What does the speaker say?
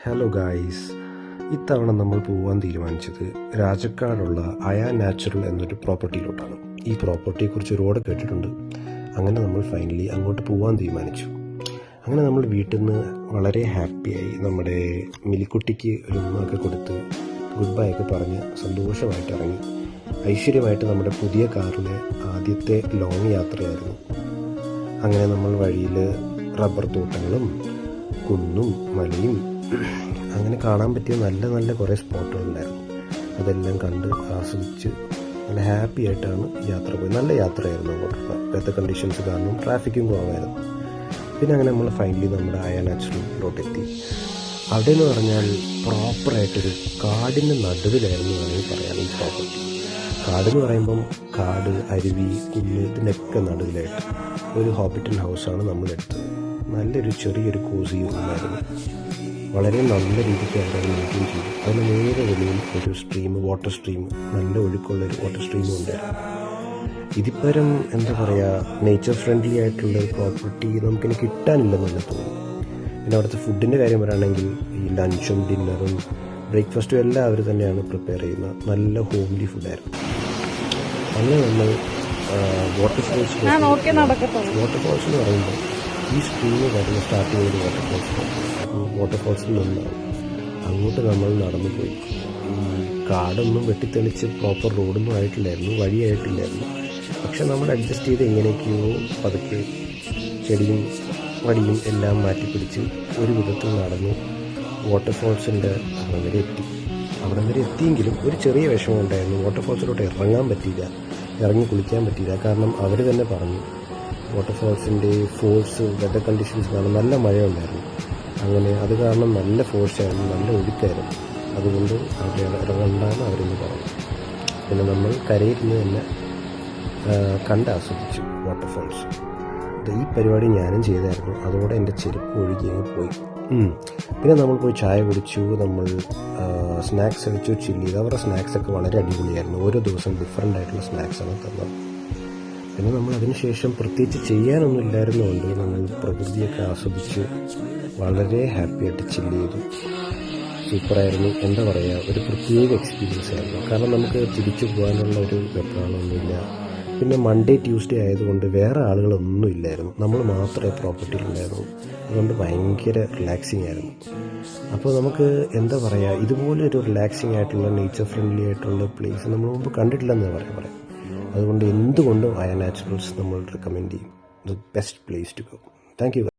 Hello guys, ഇത്തവണ നമ്മൾ പോകാൻ തീരുമാനിച്ചത് രാജക്കാടുള്ള അയ നാച്ചുറൽ എന്നൊരു പ്രോപ്പർട്ടിയിലോട്ടാണ്. ഈ പ്രോപ്പർട്ടിയെക്കുറിച്ച് ഒരുപാട് കേട്ടിട്ടുണ്ട്. അങ്ങനെ നമ്മൾ ഫൈനലി അങ്ങോട്ട് പോകാൻ തീരുമാനിച്ചു. അങ്ങനെ നമ്മൾ വീട്ടിൽ നിന്ന് വളരെ ഹാപ്പിയായി നമ്മുടെ മിലിക്കുട്ടിക്ക് ഒരു ഉമ്മയൊക്കെ കൊടുത്ത് ഗുഡ് ബൈ ഒക്കെ പറഞ്ഞ് സന്തോഷമായിട്ട് ഇറങ്ങി. ഐശ്വര്യമായിട്ട് നമ്മുടെ പുതിയ കാറിലെ ആദ്യത്തെ ലോങ് യാത്രയായിരുന്നു. അങ്ങനെ നമ്മൾ വഴിയിൽ റബ്ബർ തോട്ടങ്ങളും കുന്നും മലയും അങ്ങനെ കാണാൻ പറ്റിയ നല്ല നല്ല കുറേ സ്പോട്ടുകളുണ്ടായിരുന്നു. അതെല്ലാം കണ്ട് ആസ്വദിച്ച് നല്ല ഹാപ്പി ആയിട്ടാണ് യാത്ര പോയി. നല്ല യാത്രയായിരുന്നു അങ്ങോട്ടുള്ള. വെതർ കണ്ടീഷൻസ് കാരണം ട്രാഫിക്കും കുറവായിരുന്നു. പിന്നെ അങ്ങനെ നമ്മൾ ഫൈനലി നമ്മുടെ അയ നാച്ചുറലിലോട്ട് എത്തി. അവിടെ എന്ന് പറഞ്ഞാൽ പ്രോപ്പറായിട്ടൊരു കാടിൻ്റെ നടുവിലായിരുന്നു വേണമെങ്കിൽ പറയാം ഈ പ്രോപ്പർട്ടി. കാടെന്ന് പറയുമ്പം കാട്, അരുവി, കുന്ന് ഇതിൻ്റെയൊക്കെ നടുവിലായിട്ട് ഒരു ഹോബിറ്റൽ ഹൗസാണ് നമ്മളെടുത്തത്. നല്ലൊരു ചെറിയൊരു കോസി റൂമായിരുന്നു. വളരെ നല്ല രീതിക്ക് അവിടെ മെയിൻറ്റെയിൻ ചെയ്തു. അതിന് നേരെ വെളിയിൽ ഒരു സ്ട്രീം, വാട്ടർ സ്ട്രീം, നല്ല ഒഴുക്കുള്ളൊരു വാട്ടർ സ്ട്രീമും ഉണ്ടായിരുന്നു. ഇതിപ്പരം എന്താ പറയുക, നേച്ചർ ഫ്രണ്ട്ലി ആയിട്ടുള്ളൊരു പ്രോപ്പർട്ടി നമുക്കിനി കിട്ടാനില്ലെന്നല്ല തോന്നുന്നു. പിന്നെ അവിടുത്തെ ഫുഡിൻ്റെ കാര്യം പറയുകയാണെങ്കിൽ ഈ ലഞ്ചും ഡിന്നറും ബ്രേക്ക്ഫാസ്റ്റും എല്ലാം അവർ തന്നെയാണ് പ്രിപ്പയർ ചെയ്യുന്നത്. നല്ല ഹോംലി ഫുഡായിരുന്നു. അങ്ങനെ നമ്മൾ വാട്ടർഫോൾസ് എന്ന് പറയുമ്പോൾ ഈ സ്ട്രീമിൽ വരുന്ന സ്റ്റാർട്ടിങ് ഒരു വാട്ടർഫോൾസിൽ നിന്നാണ്. അങ്ങോട്ട് നമ്മൾ നടന്നു പോയി. ഈ കാടൊന്നും വെട്ടിത്തെളിച്ച് പ്രോപ്പർ റോഡൊന്നും ആയിട്ടില്ലായിരുന്നു, വഴിയായിട്ടില്ലായിരുന്നു. പക്ഷെ നമ്മൾ അഡ്ജസ്റ്റ് ചെയ്ത് എങ്ങനെയൊക്കെയോ പതുക്കെ ചെടിയും വടിയും എല്ലാം മാറ്റിപ്പിടിച്ച് ഒരു വിധത്തിൽ നടന്നു വാട്ടർഫോൾസിൻ്റെ അവിടെ വരെ എത്തി. അവിടെ വരെ എത്തിയെങ്കിലും ഒരു ചെറിയ വിഷമം ഉണ്ടായിരുന്നു. വാട്ടർഫോൾസിലോട്ട് ഇറങ്ങാൻ പറ്റിയില്ല, ഇറങ്ങി കുളിക്കാൻ പറ്റിയില്ല. കാരണം അവർ തന്നെ പറഞ്ഞു വാട്ടർഫോൾസിൻ്റെ ഫോഴ്സ്, വെതർ കണ്ടീഷൻസ് കാരണം നല്ല മഴയുണ്ടായിരുന്നു. അങ്ങനെ അത് കാരണം നല്ല ഫോഴ്സായിരുന്നു, നല്ല ഒഴുക്കായിരുന്നു. അതുകൊണ്ട് അവിടെ ഇറങ്ങണ്ടെന്ന് അവരെന്ന് പറഞ്ഞു. പിന്നെ നമ്മൾ കരയിൽ നിന്ന് തന്നെ കണ്ടാസ്വദിച്ചു വാട്ടർഫോൾസ്. ഈ പരിപാടി ഞാനും ചെയ്തായിരുന്നു. അതോടെ എൻ്റെ ചെരുപ്പ് ഒഴുകി അങ്ങ് പോയി. പിന്നെ നമ്മൾ പോയി ചായ കുടിച്ചു, നമ്മൾ സ്നാക്സ് കഴിച്ചു, ചില്ല് ചെയ്തു. അവരുടെ സ്നാക്സൊക്കെ വളരെ അടിപൊളിയായിരുന്നു. ഓരോ ദിവസം ഡിഫറെൻ്റ് ആയിട്ടുള്ള സ്നാക്സാണ് തന്നത്. പിന്നെ നമ്മൾ അതിനുശേഷം പ്രത്യേകിച്ച് ചെയ്യാനൊന്നും ഇല്ലായിരുന്നുകൊണ്ട് നമ്മൾ പ്രകൃതിയൊക്കെ ആസ്വദിച്ച് വളരെ ഹാപ്പിയായിട്ട് ചില്ല് ചെയ്തു. സൂപ്പറായിരുന്നു. എന്താ പറയുക, ഒരു പ്രത്യേക എക്സ്പീരിയൻസ് ആയിരുന്നു. കാരണം നമുക്ക് തിരിച്ചു പോകാനുള്ള ഒരു വെപ്രാളമൊന്നുമില്ല. പിന്നെ മൺഡേ ട്യൂസ്ഡേ ആയതുകൊണ്ട് വേറെ ആളുകളൊന്നും ഇല്ലായിരുന്നു. നമ്മൾ മാത്രമേ പ്രോപ്പർട്ടിയിലുണ്ടായിരുന്നു. അതുകൊണ്ട് ഭയങ്കര റിലാക്സിങ് ആയിരുന്നു. അപ്പോൾ നമുക്ക് എന്താ പറയുക, ഇതുപോലൊരു റിലാക്സിങ് ആയിട്ടുള്ള നേച്ചർ ഫ്രണ്ട്ലി ആയിട്ടുള്ള പ്ലേസ് നമ്മൾ മുമ്പ് കണ്ടിട്ടില്ലെന്ന് പറയാം. അതുകൊണ്ട് എന്തുകൊണ്ടും അയ നാച്ചുറൽസ് നമ്മൾ റെക്കമെൻഡ് ചെയ്യും. The best place to go. Thank U.